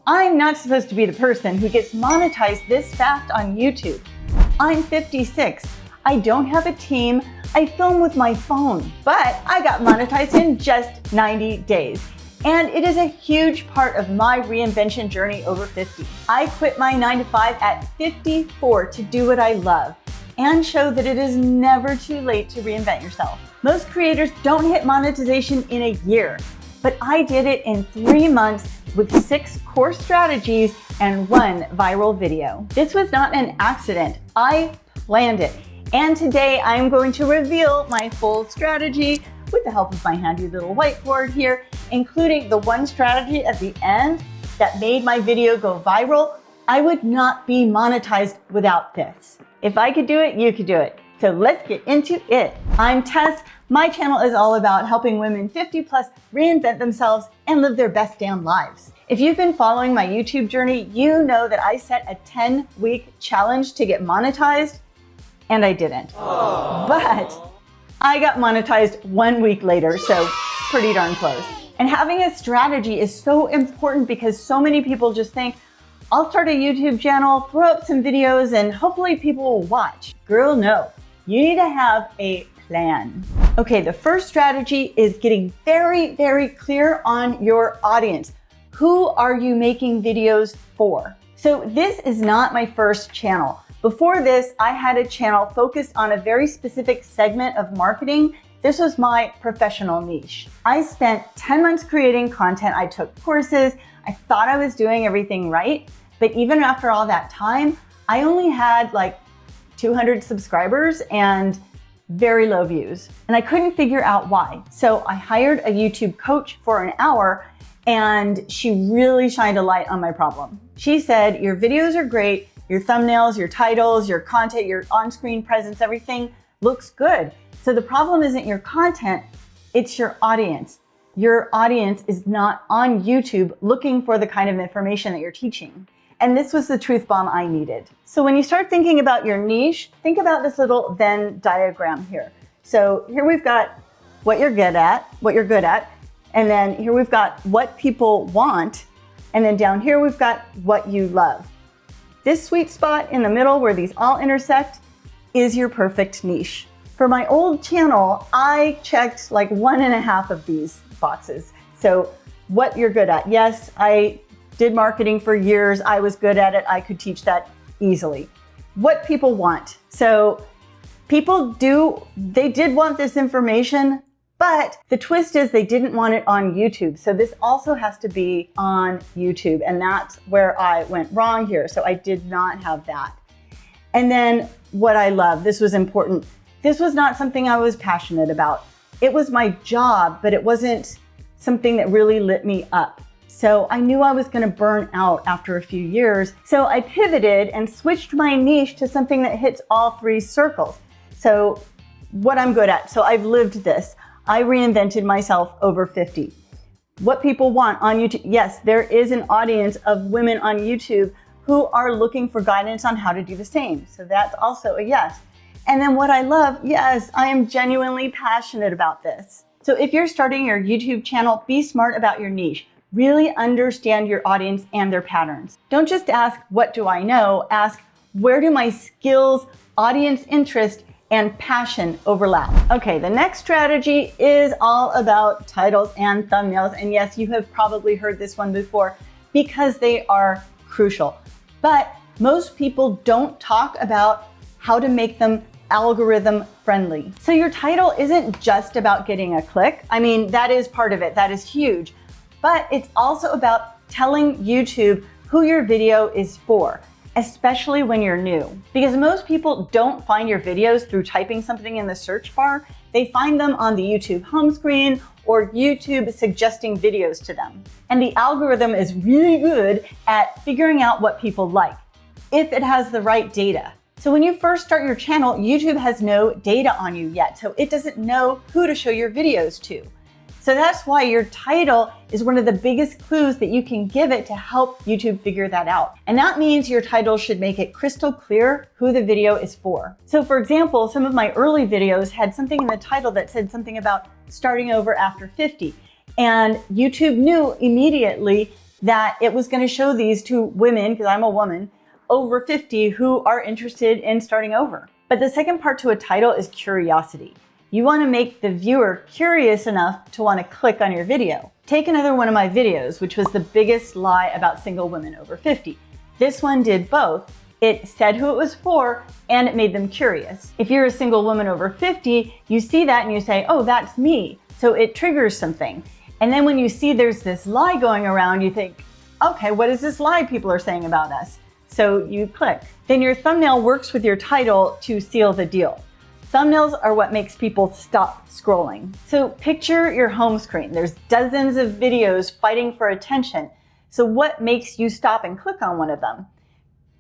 I'm not supposed to be the person who gets monetized this fast on YouTube. I'm 56. I don't have a team. I film with my phone, but I got monetized in just 90 days. And it is a huge part of my reinvention journey over 50. I quit my 9-to-5 at 54 to do what I love and show that it is never too late to reinvent yourself. Most creators don't hit monetization in a year, but I did it in 3 months with 6 core strategies and 1 viral video. This was not an accident. I planned it. And today I'm going to reveal my full strategy with the help of my handy little whiteboard here, including the 1 strategy at the end that made my video go viral. I would not be monetized without this. If I could do it, you could do it. So let's get into it. I'm Tess. My channel is all about helping women 50 plus reinvent themselves and live their best damn lives. If you've been following my YouTube journey, you know that I set a 10-week challenge to get monetized, and I didn't. Aww. But I got monetized 1 week later, so pretty darn close. And having a strategy is so important because so many people just think, I'll start a YouTube channel, throw up some videos, and hopefully people will watch. Girl, no. You need to have a plan. Okay, the first strategy is getting very, very clear on your audience. Who are you making videos for? So this is not my first channel. Before this, I had a channel focused on a very specific segment of marketing. This was my professional niche. I spent 10 months creating content. I took courses. I thought I was doing everything right. But even after all that time, I only had like 200 subscribers and very low views. And I couldn't figure out why. So I hired a YouTube coach for an hour and she really shined a light on my problem. She said, your videos are great. Your thumbnails, your titles, your content, your on-screen presence, everything looks good. So the problem isn't your content, it's your audience. Your audience is not on YouTube looking for the kind of information that you're teaching. And this was the truth bomb I needed. So when you start thinking about your niche, think about this little Venn diagram here. So here we've got what you're good at, and then here we've got what people want, and then down here we've got what you love. This sweet spot in the middle where these all intersect is your perfect niche. For my old channel, I checked like 1.5 of these boxes. So what you're good at. Yes, I did marketing for years. I was good at it. I could teach that easily. What people want. So people they did want this information, but the twist is they didn't want it on YouTube. So this also has to be on YouTube. And that's where I went wrong here. So I did not have that. And then what I love, this was important. This was not something I was passionate about. It was my job, but it wasn't something that really lit me up. So I knew I was going to burn out after a few years. So I pivoted and switched my niche to something that hits all 3 circles. So what I'm good at. So I've lived this. I reinvented myself over 50. What people want on YouTube. Yes, there is an audience of women on YouTube who are looking for guidance on how to do the same. So that's also a yes. And then what I love, yes, I am genuinely passionate about this. So if you're starting your YouTube channel, be smart about your niche. Really understand your audience and their patterns. Don't just ask, what do I know? Ask, where do my skills, audience interest, and passion overlap? Okay, the next strategy is all about titles and thumbnails. And yes, you have probably heard this one before because they are crucial. But most people don't talk about how to make them algorithm friendly. So your title isn't just about getting a click. I mean, that is part of it. That is huge. But it's also about telling YouTube who your video is for, especially when you're new. Because most people don't find your videos through typing something in the search bar. They find them on the YouTube home screen or YouTube suggesting videos to them. And the algorithm is really good at figuring out what people like, if it has the right data. So when you first start your channel, YouTube has no data on you yet, so it doesn't know who to show your videos to. So that's why your title is one of the biggest clues that you can give it to help YouTube figure that out. And that means your title should make it crystal clear who the video is for. So for example, some of my early videos had something in the title that said something about starting over after 50. And YouTube knew immediately that it was going to show these to women, because I'm a woman, over 50 who are interested in starting over. But the second part to a title is curiosity. You want to make the viewer curious enough to want to click on your video. Take another one of my videos, which was the biggest lie about single women over 50. This one did both. It said who it was for, and it made them curious. If you're a single woman over 50, you see that and you say, oh, that's me. So it triggers something. And then when you see there's this lie going around, you think, okay, what is this lie people are saying about us? So you click. Then your thumbnail works with your title to seal the deal. Thumbnails are what makes people stop scrolling. So picture your home screen. There's dozens of videos fighting for attention. So what makes you stop and click on one of them?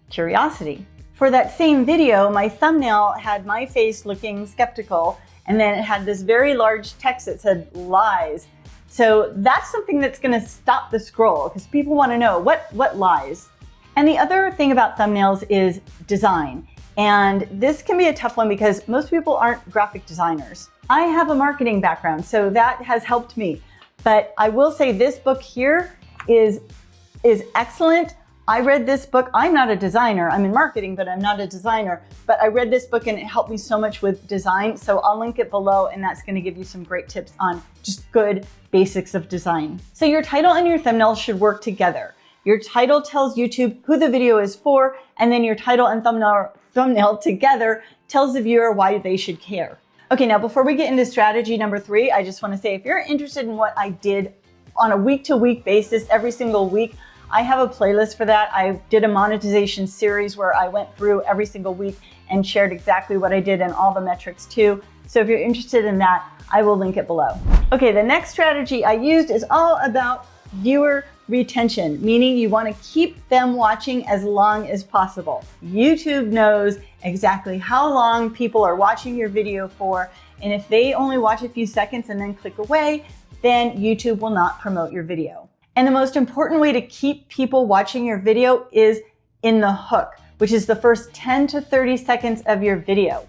Curiosity. For that same video, my thumbnail had my face looking skeptical, and then it had this very large text that said lies. So that's something that's going to stop the scroll, because people want to know what lies. And the other thing about thumbnails is design. And this can be a tough one because most people aren't graphic designers. I have a marketing background, so that has helped me. But I will say this book here is excellent. I read this book. I'm not a designer. I'm in marketing, but I'm not a designer. But I read this book and it helped me so much with design. So I'll link it below, and that's going to give you some great tips on just good basics of design. So your title and your thumbnail should work together. Your title tells YouTube who the video is for, and then your title and thumbnail together tells the viewer why they should care. Okay, now before we get into strategy number 3, I just want to say if you're interested in what I did on a week-to-week basis every single week, I have a playlist for that. I did a monetization series where I went through every single week and shared exactly what I did and all the metrics too. So if you're interested in that, I will link it below. Okay, the next strategy I used is all about viewer retention, meaning you want to keep them watching as long as possible. YouTube knows exactly how long people are watching your video for, and if they only watch a few seconds and then click away, then YouTube will not promote your video. And the most important way to keep people watching your video is in the hook, which is the first 10 to 30 seconds of your video.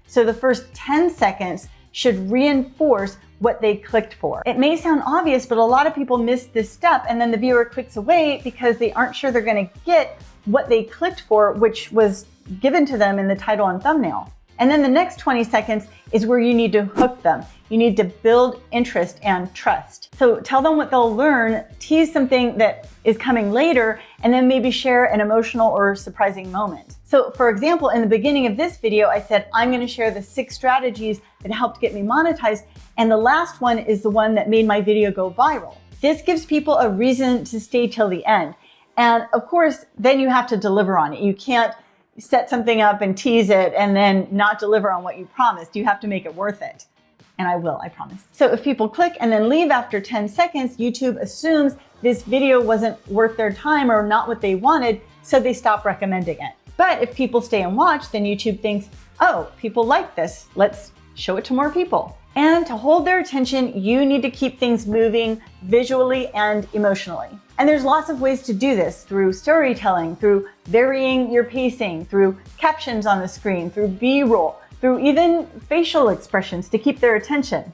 So the first 10 seconds should reinforce what they clicked for. It may sound obvious, but a lot of people miss this step, and then the viewer clicks away because they aren't sure they're going to get what they clicked for, which was given to them in the title and thumbnail. And then the next 20 seconds is where you need to hook them. You need to build interest and trust. So tell them what they'll learn, tease something that is coming later, and then maybe share an emotional or surprising moment. So for example, in the beginning of this video, I said, I'm going to share the 6 strategies that helped get me monetized. And the last one is the one that made my video go viral. This gives people a reason to stay till the end. And of course, then you have to deliver on it. You can't set something up and tease it and then not deliver on what you promised. You have to make it worth it. And I will, I promise. So if people click and then leave after 10 seconds, YouTube assumes this video wasn't worth their time or not what they wanted, so they stop recommending it. But if people stay and watch, then YouTube thinks, oh, people like this. Let's show it to more people. And to hold their attention, you need to keep things moving visually and emotionally. And there's lots of ways to do this through storytelling, through varying your pacing, through captions on the screen, through B-roll, through even facial expressions to keep their attention.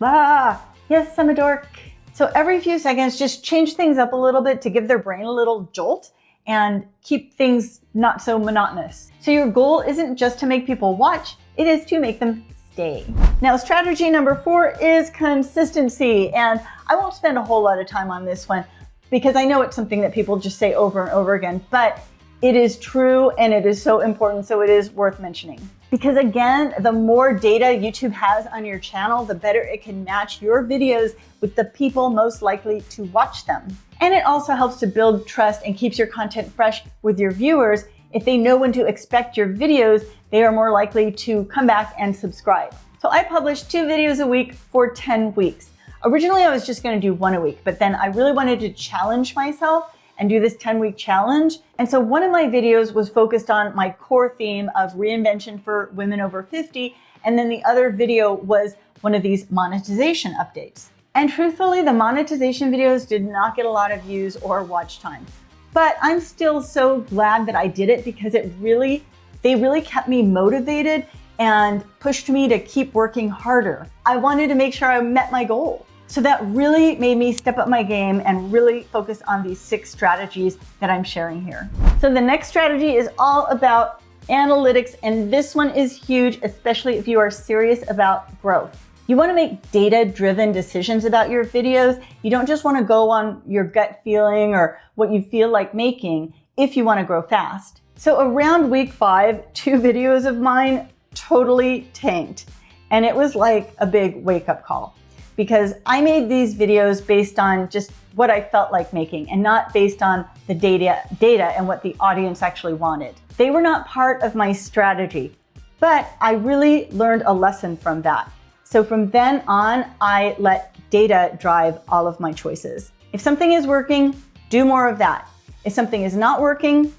Ah, yes, I'm a dork. So every few seconds, just change things up a little bit to give their brain a little jolt and keep things not so monotonous. So your goal isn't just to make people watch, it is to make them stay. Now, strategy number 4 is consistency. And I won't spend a whole lot of time on this one because I know it's something that people just say over and over again, but it is true and it is so important, so it is worth mentioning. Because again, the more data YouTube has on your channel, the better it can match your videos with the people most likely to watch them. And it also helps to build trust and keeps your content fresh with your viewers. If they know when to expect your videos, they are more likely to come back and subscribe. So I published 2 videos a week for 10 weeks. Originally, I was just going to do 1 a week, but then I really wanted to challenge myself and do this 10-week challenge. And so one of my videos was focused on my core theme of reinvention for women over 50. And then the other video was one of these monetization updates. And truthfully, the monetization videos did not get a lot of views or watch time. But I'm still so glad that I did it because they really kept me motivated and pushed me to keep working harder. I wanted to make sure I met my goal. So that really made me step up my game and really focus on these 6 strategies that I'm sharing here. So the next strategy is all about analytics, and this one is huge, especially if you are serious about growth. You want to make data-driven decisions about your videos. You don't just want to go on your gut feeling or what you feel like making if you want to grow fast. So around week 5, 2 videos of mine totally tanked. And it was like a big wake-up call because I made these videos based on just what I felt like making and not based on the data and what the audience actually wanted. They were not part of my strategy, but I really learned a lesson from that. So from then on, I let data drive all of my choices. If something is working, do more of that. If something is not working,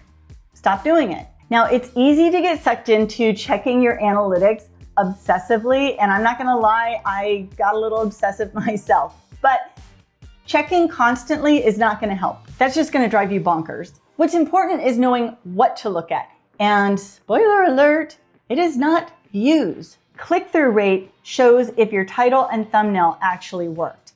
stop doing it. Now, it's easy to get sucked into checking your analytics obsessively, and I'm not gonna lie, I got a little obsessive myself, but checking constantly is not gonna help. That's just gonna drive you bonkers. What's important is knowing what to look at. And spoiler alert, it is not views. Click-through rate shows if your title and thumbnail actually worked.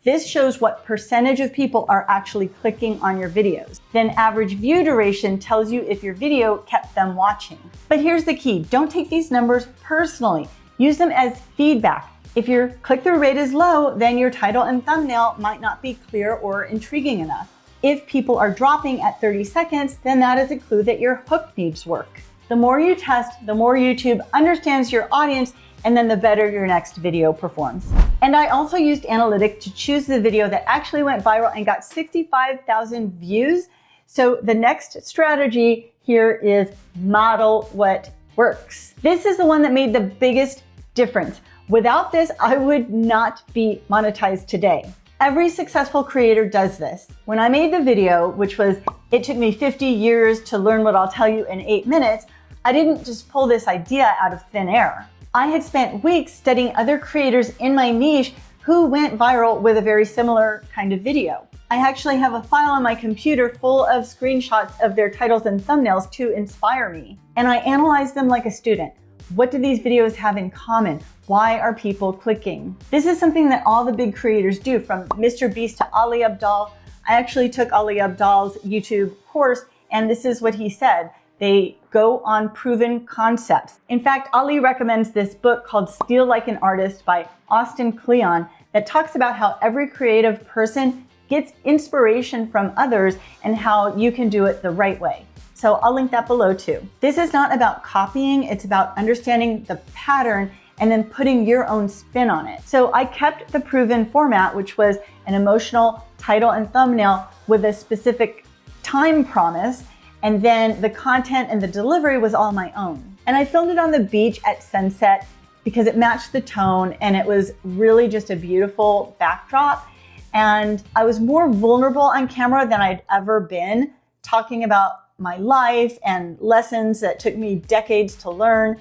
This shows what percentage of people are actually clicking on your videos. Then average view duration tells you if your video kept them watching. But here's the key, don't take these numbers personally. Use them as feedback. If your click-through rate is low, then your title and thumbnail might not be clear or intriguing enough. If people are dropping at 30 seconds, then that is a clue that your hook needs work. The more you test, the more YouTube understands your audience, and then the better your next video performs. And I also used analytics to choose the video that actually went viral and got 65,000 views. So the next strategy here is model what works. This is the one that made the biggest difference. Without this, I would not be monetized today. Every successful creator does this. When I made the video, which was, it took me 50 years to learn what I'll tell you in 8 minutes, I didn't just pull this idea out of thin air. I had spent weeks studying other creators in my niche who went viral with a very similar kind of video. I actually have a file on my computer full of screenshots of their titles and thumbnails to inspire me. And I analyzed them like a student. What do these videos have in common? Why are people clicking? This is something that all the big creators do, from Mr. Beast to Ali Abdaal. I actually took Ali Abdaal's YouTube course, and this is what he said. They go on proven concepts. In fact, Ali recommends this book called Steal Like an Artist by Austin Kleon that talks about how every creative person gets inspiration from others and how you can do it the right way. So I'll link that below too. This is not about copying, it's about understanding the pattern and then putting your own spin on it. So I kept the proven format, which was an emotional title and thumbnail with a specific time promise. And then the content and the delivery was all my own. And I filmed it on the beach at sunset because it matched the tone and it was really just a beautiful backdrop. And I was more vulnerable on camera than I'd ever been, talking about my life and lessons that took me decades to learn.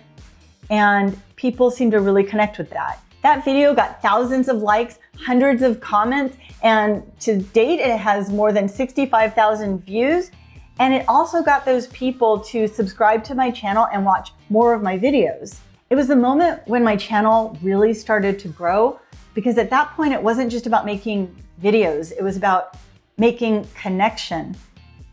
And people seemed to really connect with that. That video got thousands of likes, hundreds of comments, and to date it has more than 65,000 views. And it also got those people to subscribe to my channel and watch more of my videos. It was the moment when my channel really started to grow, because at that point it wasn't just about making videos, it was about making connection.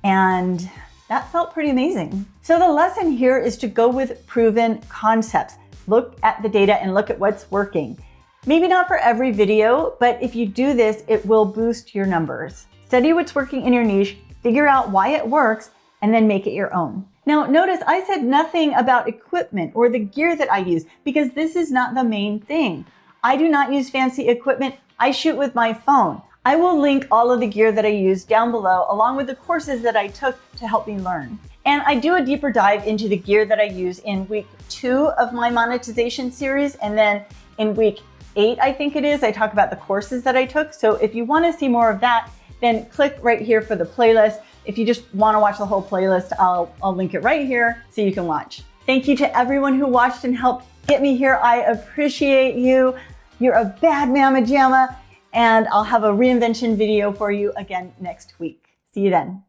And that felt pretty amazing. So the lesson here is to go with proven concepts. Look at the data and look at what's working. Maybe not for every video, but if you do this, it will boost your numbers. Study what's working in your niche, figure out why it works, and then make it your own. Now, notice I said nothing about equipment or the gear that I use, because this is not the main thing. I do not use fancy equipment. I shoot with my phone. I will link all of the gear that I use down below, along with the courses that I took to help me learn. And I do a deeper dive into the gear that I use in week 2 of my monetization series. And then in week 8, I think it is, I talk about the courses that I took. So if you want to see more of that, then click right here for the playlist. If you just want to watch the whole playlist, I'll link it right here so you can watch. Thank you to everyone who watched and helped get me here. I appreciate you. You're a bad mamma jamma, and I'll have a reinvention video for you again next week. See you then.